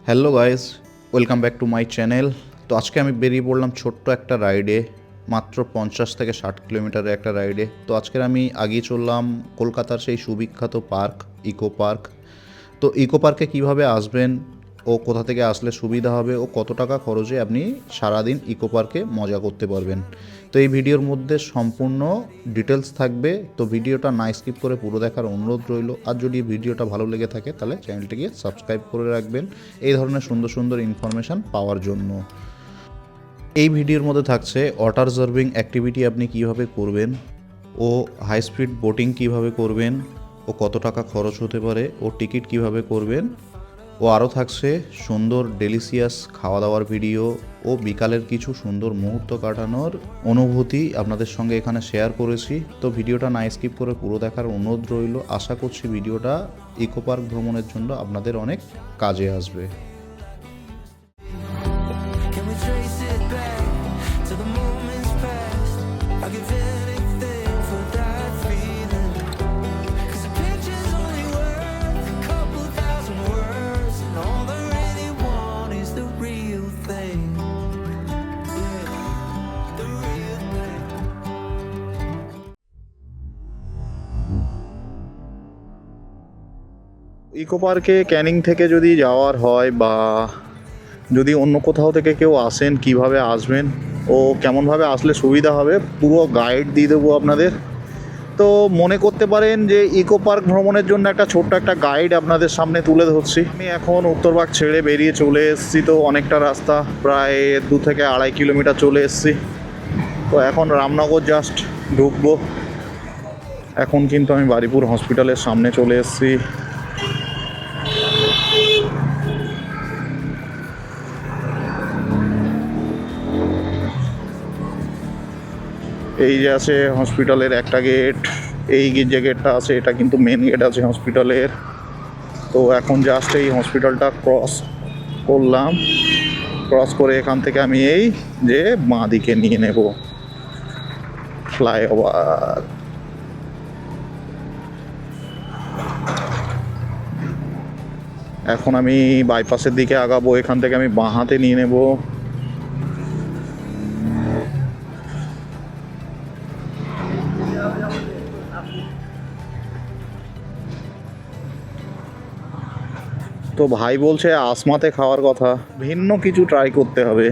Hello guys, welcome back to my channel. তো আজকে আমি বেরিয়ে পড়লাম ছোট্ট একটা রাইডে, মাত্র 50 থেকে 60 কিলোমিটারের একটা রাইডে। তো আজকের আমি আগিয়ে চললাম কলকাতার সেই সুবিখ্যাত পার্ক, ইকো পার্ক। তো ইকো পার্কে কীভাবে আসবেন ও কোথা থেকে আসলে সুবিধা হবে ও কত টাকা খরচে আপনি সারাদিন ইকো পার্কে মজা করতে পারবেন, তো এই ভিডিওর মধ্যে সম্পূর্ণ ডিটেলস থাকবে। তো ভিডিওটা না স্কিপ করে পুরো দেখার অনুরোধ রইল। আর যদি ভিডিওটা ভালো লেগে থাকে তাহলে চ্যানেলটিকে সাবস্ক্রাইব করে রাখবেন এই ধরনের সুন্দর সুন্দর ইনফরমেশান পাওয়ার জন্য। এই ভিডিওর মধ্যে থাকছে ওয়াটার সার্ভিং অ্যাক্টিভিটি আপনি কীভাবে করবেন, ও হাই স্পিড বোটিং কীভাবে করবেন, ও কত টাকা খরচ হতে পারে, ও টিকিট কীভাবে করবেন, ও আরও থাকছে সুন্দর ডেলিশিয়াস খাওয়া দাওয়ার ভিডিও ও বিকালের কিছু সুন্দর মুহূর্ত কাটানোর অনুভূতি আপনাদের সঙ্গে এখানে শেয়ার করেছি। তো ভিডিওটা না স্কিপ করে পুরো দেখার অনুরোধ রইল। আশা করছি ভিডিওটা ইকো পার্ক ভ্রমণের জন্য আপনাদের অনেক কাজে আসবে। Can we trace it back to the moments past? I'll give anything for that feeling. 'Cause a picture's only worth a couple thousand words, and all I really want is the real thing. Yeah, the real thing. Eco পার্কে ক্যানিং থেকে যদি যাওয়ার হয় বা যদি অন্য কোথাও থেকে কেউ আসেন, কিভাবে আসবেন ও কেমনভাবে আসলে সুবিধা হবে পুরো গাইড দিয়ে দেবো আপনাদের। তো মনে করতে পারেন যে ইকো পার্ক ভ্রমণের জন্য একটা ছোট্ট একটা গাইড আপনাদের সামনে তুলে ধরছি। আমি এখন উত্তরবাগ ছেড়ে বেরিয়ে চলে এসেছি। তো অনেকটা রাস্তা, প্রায় 2 থেকে 2.5 কিলোমিটার চলে এসেছি। তো এখন রামনগর জাস্ট ঢুকবো। এখন কিন্তু আমি বারিপুর হসপিটালের সামনে চলে এসেছি। এই যে আছে হসপিটালের একটা গেট, এই যে গেটটা আছে এটা কিন্তু মেন গেট আছে হসপিটালের। তো এখন জাস্ট এই হসপিটালটা ক্রস করলাম, ক্রস করে এখান থেকে আমি এই যে বাঁ দিকে নিয়ে নেব ফ্লাইওভার। এখন আমি বাইপাসের দিকে আগাবো, এখান থেকে আমি বাঁ হাতে নিয়ে নেব। তো ভাই বলছে আসমাতে খাওয়ার কথা, ভিন্ন কিছু ট্রাই করতে হবে।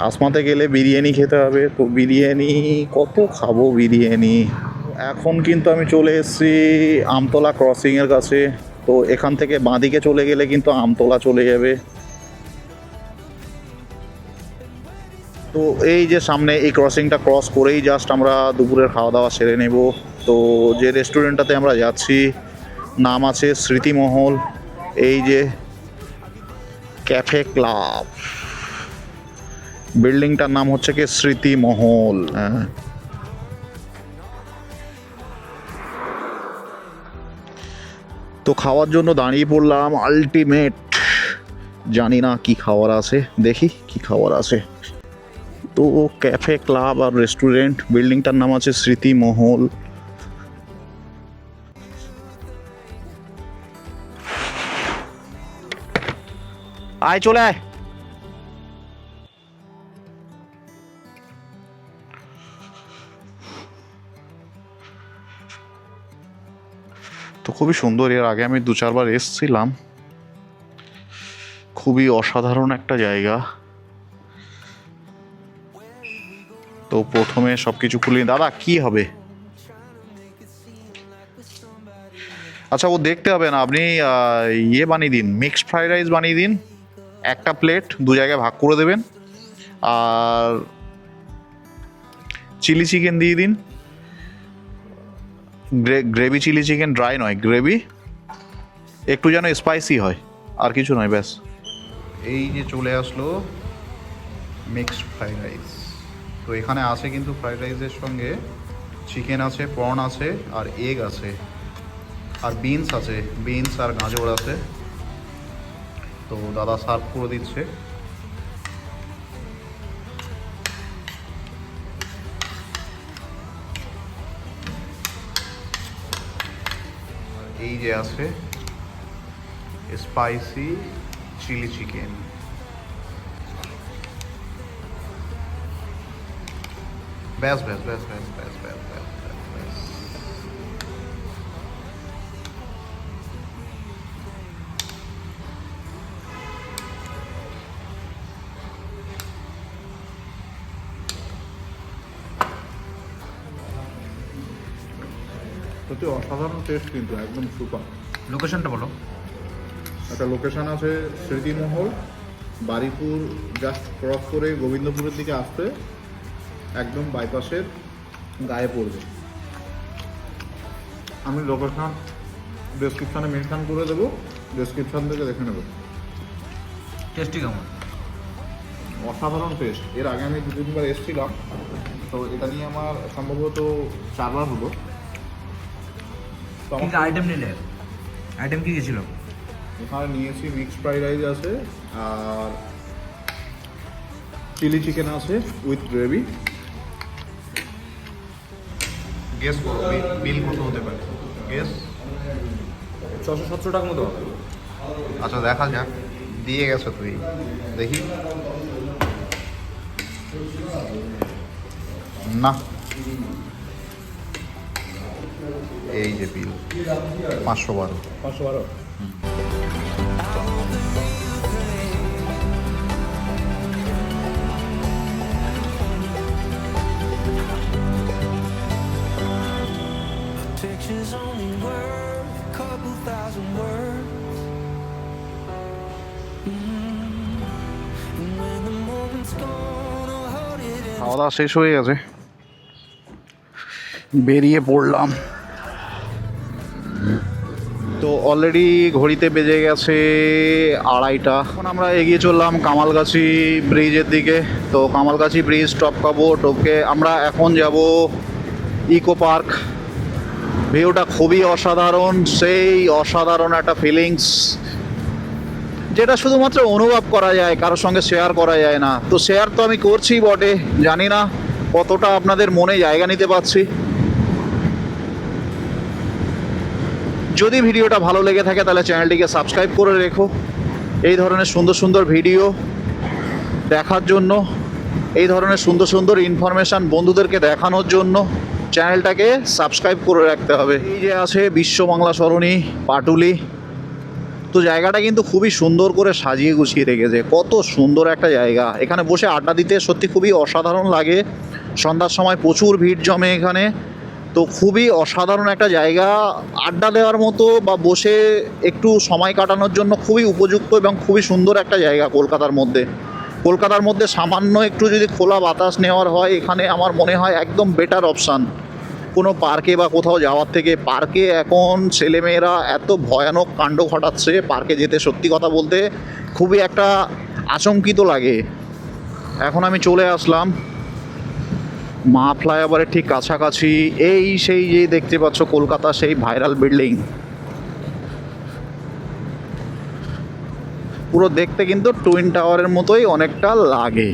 আসমাতে গেলে বিরিয়ানি খেতে হবে। তো বিরিয়ানি কত খাবো বিরিয়ানি। এখন কিন্তু আমি চলে এসেছি আমতলা ক্রসিংয়ের কাছে। তো এখান থেকে বাঁদিকে চলে গেলে কিন্তু আমতলা চলে যাবে। তো এই যে সামনে এই ক্রসিংটা ক্রস করেই জাস্ট আমরা দুপুরের খাওয়া দাওয়া সেরে নেব। তো যে রেস্টুরেন্টটাতে আমরা যাচ্ছি নাম আছে স্মৃতিমহল। এই যে ক্যাফে ক্লাব, বিল্ডিংটার নাম হচ্ছে কি স্মৃতিমহল। হ্যাঁ, তো খাওয়ার জন্য দাঁড়িয়ে পড়লাম। আলটিমেট জানি না কি খাবার আছে, দেখি কি খাবার আছে। তো ক্যাফে ক্লাব আর রেস্টুরেন্ট, বিল্ডিংটার নাম আছে স্মৃতিমহল। আয় চলে আয়। তো খুবই সুন্দর, এর আগে আমি 2-4 বার এসেছিলাম। খুবই অসাধারণ একটা জায়গা। তো প্রথমে সব কিছু খুলি। দাদা কি হবে? আচ্ছা ও দেখতে হবে না, আপনি ইয়ে বানিয়ে দিন, মিক্সড ফ্রাইড রাইস বানিয়ে দিন। একটা প্লেট 2 জায়গায় ভাগ করে দেবেন। আর চিলি চিকেন দিয়ে দিন, গ্রেভি চিলি চিকেন, ড্রাই নয় গ্রেভি, একটু যেন স্পাইসি হয়, আর কিছু নয় ব্যাস। এই যে চলে আসলো মিক্সড ফ্রাইড রাইস। তো এখানে আছে কিন্তু ফ্রাইড রাইসের সঙ্গে চিকেন আছে, প্রন আছে, আর এগ আছে, আর বিনস আছে, বিনস আর গাজর আছে। তো দাদা সার্ভ করে দিচ্ছে। এই যে আছে স্পাইসি চিলি চিকেন। ব্যাস ব্যাস ব্যাস ব্যাস ব্যাস ব্যাস ব্যাস ব্যাস ব্যাস। সত্যি অসাধারণ টেস্ট, কিন্তু একদম সুপার। লোকেশনটা বলো। একটা লোকেশন আছে স্মৃতিমহল, বারিপুর জাস্ট ক্রস করে গোবিন্দপুরের দিকে আসতে একদম বাইপাসের গায়ে পড়বে। আমি লোকেশন ডেসক্রিপশানে মেনশন করে দেবো, ডেসক্রিপশান থেকে দেখে নেবো। টেস্টি কেমন? অসাধারণ টেস্ট। এর আগে আমি 2-3 বার এসেছিলাম, তো এটা নিয়ে আমার সম্ভবত 4 বার হলো। তো কি কি আইটেম নিলে? আইটেম কি কি ছিল? এখানে নিয়েছি মিক্সড ফ্রাইড রাইস আছে, আর চিলি চিকেন আছে উইথ গ্রেভি। গেস করো বিল কত হতে পারে? গেস। 600-700 টাকার মতো হবে। আচ্ছা দেখা যাক। দিয়ে গেছো তুই, দেখি। না, এই যে বিল 512। 512। Pictures only worth a couple thousand words. And when the moment's gone, I'll hold it in. খাওয়া দাওয়া শেষ হয়ে গেছে, বেরিয়ে পড়লাম। তো অলরেডি ঘড়িতে বেজে গেছে 2:30। এখন আমরা এগিয়ে চললাম কামালগাছি ব্রিজের দিকে। তো কামালগাছি ব্রিজ টপকাবো, টপকে আমরা এখন যাব ইকো পার্ক। ভিউটা খুবই অসাধারণ, সেই অসাধারণ একটা ফিলিংস যেটা শুধুমাত্র অনুভব করা যায়, কারোর সঙ্গে শেয়ার করা যায় না। তো শেয়ার তো আমি করছি বটে, জানি না কতটা আপনাদের মনে জায়গা নিতে পারছি। যদি ভিডিওটা ভালো লেগে থাকে তাহলে চ্যানেলটিকে সাবস্ক্রাইব করে রেখো এই ধরনের সুন্দর সুন্দর ভিডিও দেখার জন্য, এই ধরনের সুন্দর সুন্দর ইনফরমেশান বন্ধুদেরকে দেখানোর জন্য চ্যানেলটাকে সাবস্ক্রাইব করে রাখতে হবে। এই যে আছে বিশ্ব বাংলা সরণি পাটুলি। তো জায়গাটা কিন্তু খুবই সুন্দর করে সাজিয়ে গুছিয়ে রেখেছে, কত সুন্দর একটা জায়গা। এখানে বসে আড্ডা দিতে সত্যি খুবই অসাধারণ লাগে। সন্ধ্যার সময় প্রচুর ভিড় জমে এখানে। তো খুবই অসাধারণ একটা জায়গা, আড্ডা দেওয়ার মতো বা বসে একটু সময় কাটানোর জন্য খুবই উপযুক্ত এবং খুবই সুন্দর একটা জায়গা কলকাতার মধ্যে। কলকাতার মধ্যে সামান্য একটু যদি খোলা বাতাস নেওয়ার হয়, এখানে আমার মনে হয় একদম বেটার অপশান কোনো পার্কে বা কোথাও যাওয়ার থেকে। পার্কে এখন ছেলেমেয়েরা এত ভয়ানক কাণ্ড ঘটাচ্ছে, পার্কে যেতে সত্যি কথা বলতে খুবই একটা আতঙ্কিত লাগে। এখন আমি চলে আসলাম মা ফ্লাইওভারের ঠিক কাছাকাছি। এই সেই যে দেখতে পাচ্ছ কলকাতা সেই ভাইরাল বিল্ডিং, পুরো দেখতে কিন্তু টুইন টাওয়ারের মতোই অনেকটা লাগে।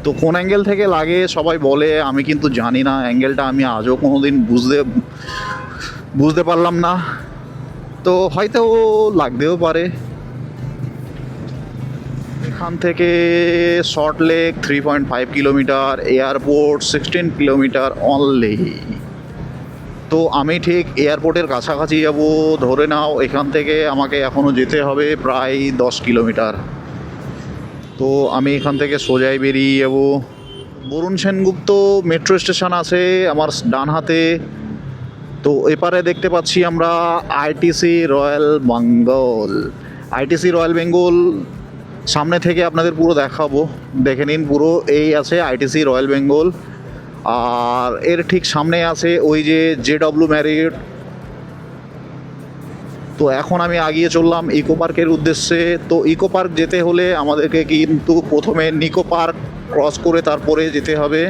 তো কোন অ্যাঙ্গেল থেকে লাগে সবাই বলে, আমি কিন্তু জানি না অ্যাঙ্গেলটা, আমি আজও কোনো দিন বুঝতে পারলাম না। তো হয়তো লাগতেও পারে। এখান থেকে Salt Lake 3.5 kilometre, airport 16 kilometre only. তো আমি ঠিক এয়ারপোর্টের কাছাকাছি যাব, ধরে নাও এখান থেকে আমাকে এখনও যেতে হবে প্রায় 10 কিলোমিটার। তো আমি এখান থেকে সোজাই বেরিয়ে যাব। বরুণ সেনগুপ্ত মেট্রো স্টেশন আছে আমার ডান হাতে। তো এপারে দেখতে পাচ্ছি আমরা ITC royal Bengal. ITC royal Bengal সামনে থেকে আপনাদের পুরো দেখাবো, দেখে নিন পুরো। এই আছে আইটিসি রয়্যাল বেঙ্গল, আর এর ঠিক সামনে আছে ওই যে JW ম্যারিয়ট। তো এখন আমি আগিয়ে চললাম ইকো পার্কের উদ্দেশ্যে। তো ইকো পার্ক যেতে হলে আমাদেরকে কিন্তু প্রথমে নিকো পার্ক ক্রস করে তারপরে যেতে হবে।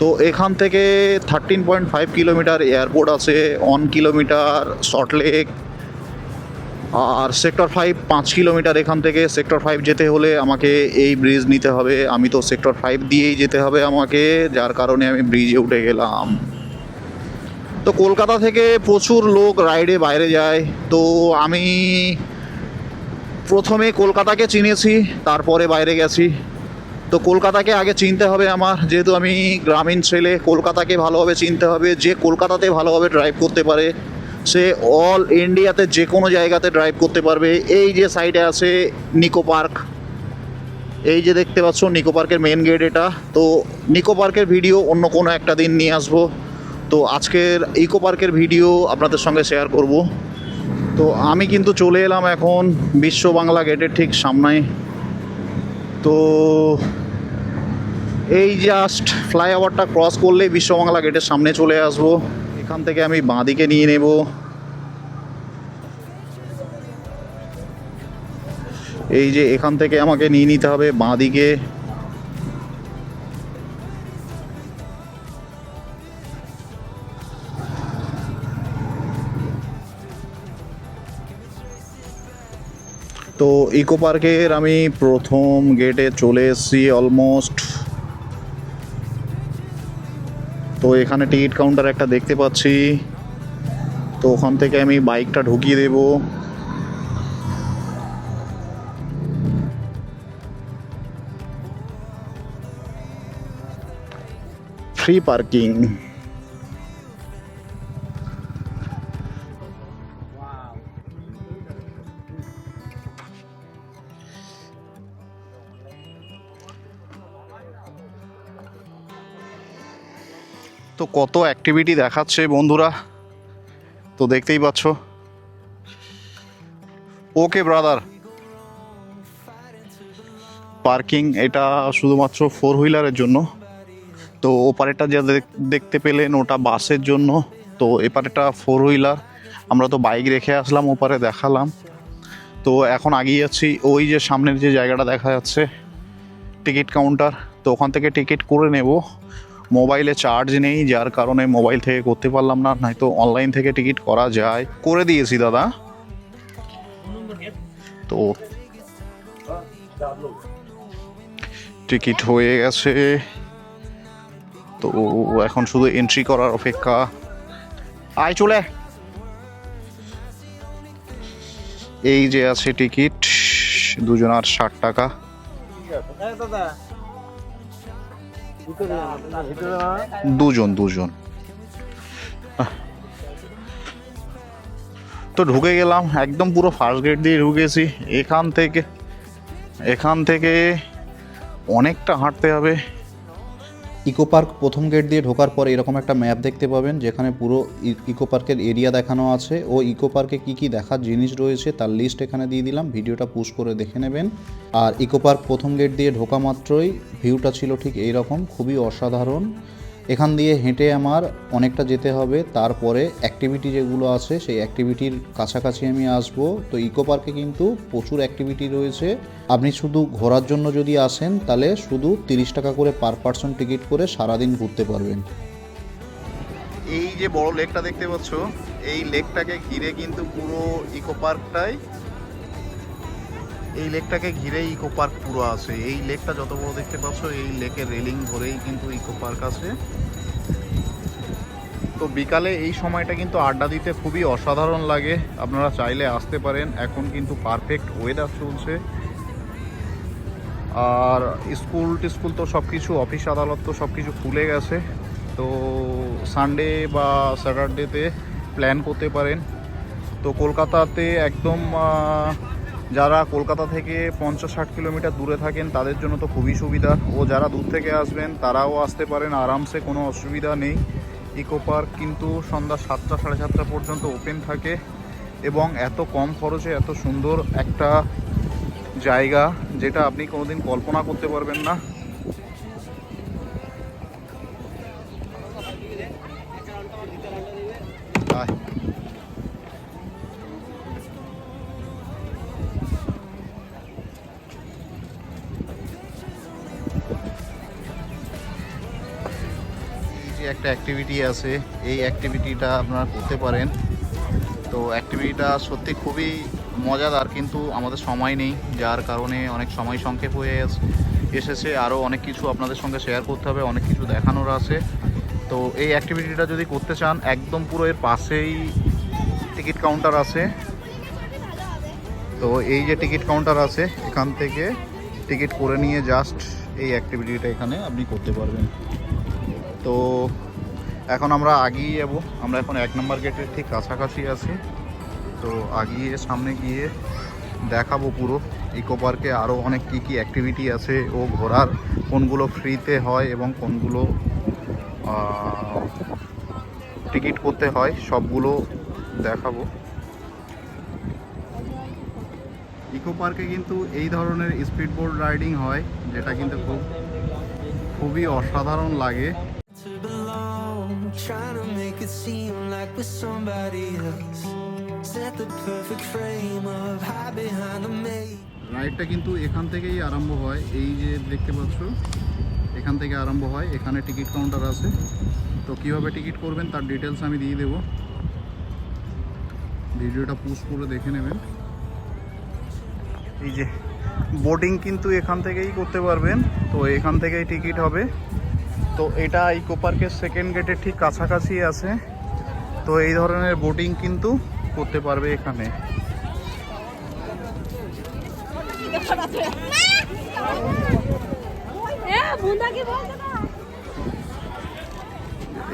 তো এখান থেকে 13.5 কিলোমিটার এয়ারপোর্ট আছে, 1 কিলোমিটার সল্টলেক, আর সেক্টর 5 5 কিলোমিটার। এখান থেকে সেক্টর 5 যেতে হলে আমাকে এই ব্রিজ নিতে হবে। আমি তো সেক্টর 5 দিয়েই যেতে হবে আমাকে, যার কারণে আমি ব্রিজে উঠে গেলাম। তো কলকাতা থেকে প্রচুর লোক রাইডে বাইরে যায়। তো আমি প্রথমে কলকাতাকে চিনেছি, তারপরে বাইরে গেছি। তো কলকাতাকে আগে চিনতে হবে আমার, যেহেতু আমি গ্রামীণ ছেলে। কলকাতাকে ভালোভাবে চিনতে হবে। যে কলকাতাতে ভালোভাবে ড্রাইভ করতে পারে সে অল ইন্ডিয়াতে যে কোনো জায়গাতে ড্রাইভ করতে পারবে। এই যে সাইডে আছে নিকো পার্ক, এই যে দেখতে পাচ্ছ নিকো পার্কের মেন গেট এটা। তো নিকো পার্কের ভিডিও অন্য কোনো একটা দিন নিয়ে আসবো। তো আজকের ইকো পার্কের ভিডিও আপনাদের সঙ্গে শেয়ার করব। তো আমি কিন্তু চলে এলাম এখন বিশ্ব বাংলা গেটের ঠিক সামনে। তো এই জাস্ট ফ্লাইওভারটা ক্রস করলেই বিশ্ব বাংলা গেটের সামনে চলে আসব। এখান থেকে আমি বাঁদিকে নিয়ে নেব। এই যে এখান থেকে আমাকে নিয়ে নিতে হবে বাঁদিকে। তো ইকো পার্কের আমি প্রথম গেটে চলে এসেছি অলমোস্ট। তো এখানে টিকিট কাউন্টার একটা দেখতে পাচ্ছি। তো ওখান থেকে আমি বাইকটা ঢুকিয়ে দেব। Free parking. তো কত অ্যাক্টিভিটি দেখাচ্ছে বন্ধুরা, তো দেখতেই পাচ্ছ। ওকে ব্রাদার, পার্কিং এটা শুধুমাত্র 4 হুইলারের জন্য। তো ওপারেটা যা দেখতে পেলেন ওটা বাসের জন্য। তো এপারেটা 4 হুইলার। আমরা তো বাইক রেখে আসলাম, ওপারে দেখালাম। তো এখন আগিয়ে যাচ্ছি। ওই যে সামনের যে জায়গাটা দেখা যাচ্ছে টিকিট কাউন্টার, তো ওখান থেকে টিকিট করে নেব। মোবাইলে চার্জ নেই, যার কারণে মোবাইল থেকে করতে পারলাম না, নয়তো অনলাইন থেকে টিকিট করা যায়। করে দিয়েছি দাদা। তো টিকিট হয়ে গেছে। তো এখন শুধু এন্ট্রি করার অপেক্ষা। আয় চলে। এই যে আছে টিকিট, দুজনার 60 টাকা। দুজন। তো ঢুকে গেলাম, একদম পুরো ফার্স্ট গেট দিয়ে ঢুকেছি। এখান থেকে অনেকটা হাঁটতে হবে। ইকো পার্ক প্রথম গেট দিয়ে ঢোকার পর এরকম একটা ম্যাপ দেখতে পাবেন, যেখানে পুরো ইকো পার্কের এরিয়া দেখানো আছে ও ইকো পার্কে কী কী দেখার জিনিস রয়েছে তার লিস্ট এখানে দিয়ে দিলাম। ভিডিওটা পুশ করে দেখে নেবেন। আর ইকো পার্ক প্রথম গেট দিয়ে ঢোকা মাত্রই ভিউটা ছিল ঠিক এই রকম, খুবই অসাধারণ। এখান দিয়ে হেঁটে আমার অনেকটা যেতে হবে, তারপরে অ্যাক্টিভিটি যেগুলো আছে সেই অ্যাক্টিভিটির কাছাকাছি আমি আসব। তো ইকো পার্কে কিন্তু প্রচুর অ্যাক্টিভিটি রয়েছে। আপনি শুধু ঘোরার জন্য যদি আসেন তাহলে শুধু 30 টাকা করে পার পার্সন টিকিট করে সারাদিন ঘুরতে পারবেন। এই যে বড় লেকটা দেখতে পাচ্ছ, এই লেকটাকে ঘিরে কিন্তু পুরো ইকো পার্কটাই, এই লেকটাকে ঘিরেই ইকো পার্ক পুরো আছে। এই লেকটা যত বড় দেখতে পাচ্ছ, এই লেকের রেলিং ধরেই কিন্তু ইকো পার্ক আছে। তো বিকালে এই সময়টা কিন্তু আড্ডা দিতে খুবই অসাধারণ লাগে। আপনারা চাইলে আসতে পারেন। এখন কিন্তু পারফেক্ট ওয়েদার চলছে। আর স্কুল তো সব কিছু, অফিস আদালত তো সব কিছু খুলে গেছে। তো সানডে বা স্যাটারডেতে প্ল্যান করতে পারেন। তো কলকাতাতে একদম যারা কলকাতা থেকে 50-60 কিলোমিটার দূরে থাকেন তাদের জন্য তো খুবই সুবিধা। ও যারা দূর থেকে আসবেন তারাও আসতে পারেন আরামসে, কোনো অসুবিধা নেই। ইকো পার্ক কিন্তু সন্ধ্যা 7টা 7:30 পর্যন্ত ওপেন থাকে এবং এত কম খরচে এত সুন্দর একটা জায়গা, যেটা আপনি কোনোদিন কল্পনা করতে পারবেন না। একটা অ্যাক্টিভিটি আছে, এই অ্যাক্টিভিটিটা আপনারা করতে পারেন। তো অ্যাক্টিভিটিটা সত্যি খুবই মজাদার, কিন্তু আমাদের সময় নেই, যার কারণে অনেক সময় সংক্ষেপ হয়ে এসেছে। আরও অনেক কিছু আপনাদের সঙ্গে শেয়ার করতে হবে, অনেক কিছু দেখানোর আছে। তো এই অ্যাক্টিভিটিটা যদি করতে চান একদম পুরো এর পাশেই টিকিট কাউন্টার আছে। তো এই যে টিকিট কাউন্টার আছে, এখান থেকে টিকিট করে নিয়ে জাস্ট এই অ্যাক্টিভিটিটা এখানে আপনি করতে পারবেন। তো এখন আমরা আগিয়ে যাবো, আমরা এখন 1 নম্বর গেটের ঠিক কাছাকাছি আছি। তো আগিয়ে সামনে গিয়ে দেখাবো পুরো ইকো পার্কে আরও অনেক কী কী অ্যাক্টিভিটি আছে ও ঘোরার কোনগুলো ফ্রিতে হয় এবং কোনগুলো টিকিট করতে হয় সবগুলো দেখাবো। ইকো পার্কে কিন্তু এই ধরনের স্পিড বোট রাইডিং হয়, যেটা কিন্তু খুবই অসাধারণ লাগে। To belong, trying to make it seem like we're somebody else. Set the perfect frame of hide behind the maze. রাইডটা কিন্তু এখান থেকেই আরম্ভ হয়, এই যে দেখতে পাচ্ছ এখান থেকে আরম্ভ হয়। এখানে টিকিট কাউন্টার আছে। তো কীভাবে টিকিট করবেন তার ডিটেলস আমি দিয়ে দেবো, ভিডিওটা পোস্ট করে দেখে নেবেন। এই যে বোটিং কিন্তু এখান থেকেই করতে পারবেন, তো এখান থেকেই টিকিট হবে। তো এটা ইকো পার্কের সেকেন্ড গেটের ঠিক কাছাকাছি আছে। তো এই ধরনের বোটিং কিন্তু করতে পারবে এখানে।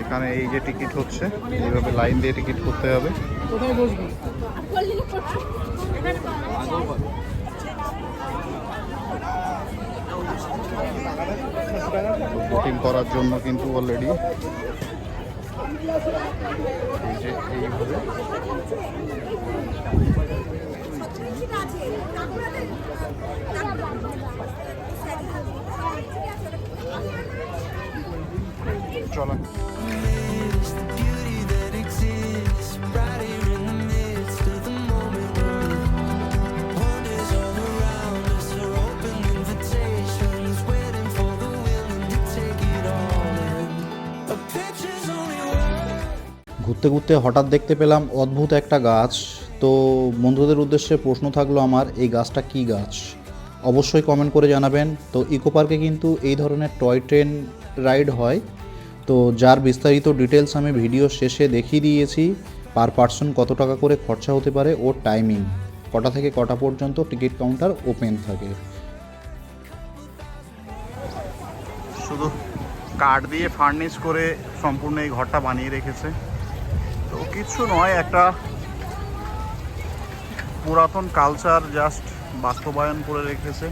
এখানে এই যে টিকিট হচ্ছে, এইভাবে লাইন দিয়ে টিকিট করতে হবে। বোটিং করার জন্য কিন্তু অলরেডি এই যে এইভাবে চলা। Miss the beauty that exists right here in the midst of the moment we're in. Wonders all around us are open invitations, waiting for the willing to take it all in. A picture's only worth. ঘুরতে ঘুরতে হঠাৎ দেখতে পেলাম অদ্ভুত একটা গাছ। তো বন্ধুদের উদ্দেশ্যে প্রশ্ন থাকলো আমার, এই গাছটা কি গাছ? অবশ্যই কমেন্ট করে জানাবেন। তো ইকো পার্কে কিন্তু এই ধরনের টয় ট্রেন রাইড হয়, তো যার বিস্তারিত ডিটেলস আমি ভিডিও শেষে দেখিয়ে দিয়েছি। পার পার্সন কত টাকা করে খরচা হতে পারে ও টাইমিং কটা থেকে কটা পর্যন্ত টিকিট কাউন্টার ওপেন থাকে। শুধু কাঠ দিয়ে ফার্নিশ করে সম্পূর্ণ এই ঘরটা বানিয়ে রেখেছে। তো কিছু নয়, একটা পুরাতন কালচার জাস্ট বাস্তবায়ন করে রেখেছে।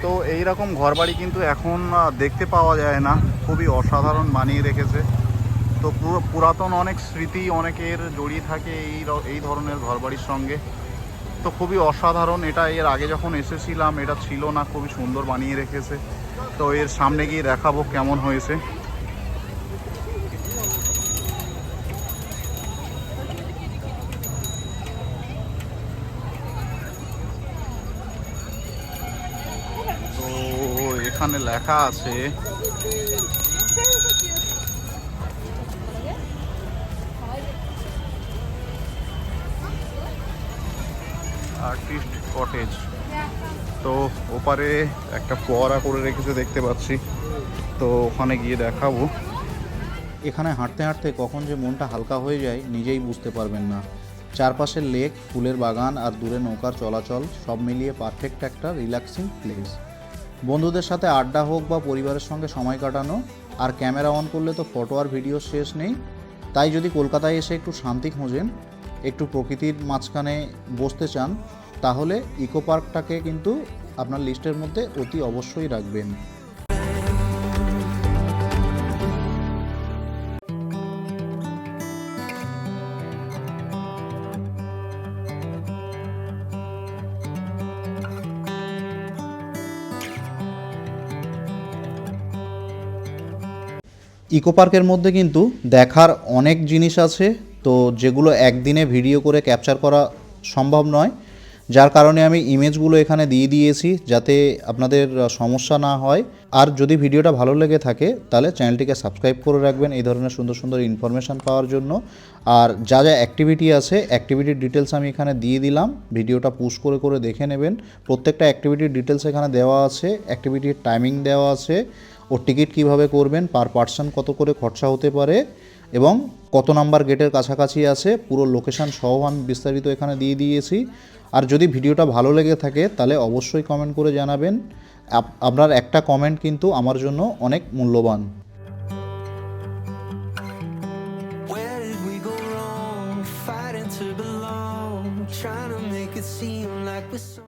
তো এই রকম ঘরবাড়ি কিন্তু এখন দেখতে পাওয়া যায় না, খুবই অসাধারণ বানিয়ে রেখেছে। তো পুরাতন অনেক স্মৃতি অনেকের জড়িয়ে থাকে এই ধরনের ঘরবাড়ির সঙ্গে। তো খুবই অসাধারণ এটা। এর আগে যখন এসেছিলাম এটা ছিল না, খুবই সুন্দর বানিয়ে রেখেছে। তো এর সামনে গিয়ে দেখাবো কেমন হয়েছে। এখানে লেখা আছে আর্টিস্ট কটেজ। তো ওপারে একটা ফোয়ারা করে রেখেছে দেখতে পাচ্ছি, তো ওখানে গিয়ে দেখাবো। এখানে হাঁটতে হাঁটতে কখন যে মনটা হালকা হয়ে যায় নিজেই বুঝতে পারবেন না। চারপাশের লেক, ফুলের বাগান আর দূরে নৌকার চলাচল সব মিলিয়ে পারফেক্ট একটা রিল্যাক্সিং প্লেস। বন্ধুদের সাথে আড্ডা হোক বা পরিবারের সঙ্গে সময় কাটানো, আর ক্যামেরা অন করলে তো ফটো আর ভিডিও শেষ নেই। তাই যদি কলকাতায় এসে একটু শান্তি খোঁজেন, একটু প্রকৃতির মাঝখানে বসতে চান, তাহলে ইকো পার্কটাকে কিন্তু আপনার লিস্টের মধ্যে অতি অবশ্যই রাখবেন। ইকো পার্কের মধ্যে কিন্তু দেখার অনেক জিনিস আছে, তো যেগুলো একদিনে ভিডিও করে ক্যাপচার করা সম্ভব নয়, যার কারণে আমি ইমেজগুলো এখানে দিয়ে দিয়েছি যাতে আপনাদের সমস্যা না হয়। আর যদি ভিডিওটা ভালো লেগে থাকে তাহলে চ্যানেলটিকে সাবস্ক্রাইব করে রাখবেন এই ধরনের সুন্দর সুন্দর ইনফরমেশান পাওয়ার জন্য। আর যা যা অ্যাক্টিভিটি আছে অ্যাক্টিভিটির ডিটেলস আমি এখানে দিয়ে দিলাম, ভিডিওটা পুশ করে করে দেখে নেবেন। প্রত্যেকটা অ্যাক্টিভিটির ডিটেলস এখানে দেওয়া আছে, অ্যাক্টিভিটির টাইমিং দেওয়া আছে, ও টিকিট কিভাবে করবেন, পার পার্সন কত করে খরচা হতে পারে এবং কত নাম্বার গেটের কাছাকাছি আছে, পুরো লোকেশান সহ আমি বিস্তারিত এখানে দিয়ে দিয়েছি। আর যদি ভিডিওটা ভালো লেগে থাকে তাহলে অবশ্যই কমেন্ট করে জানাবেন। আপনার একটা কমেন্ট কিন্তু আমার জন্য অনেক মূল্যবান। Where did we go wrong? Fighting to belong, trying to make it seem like we're so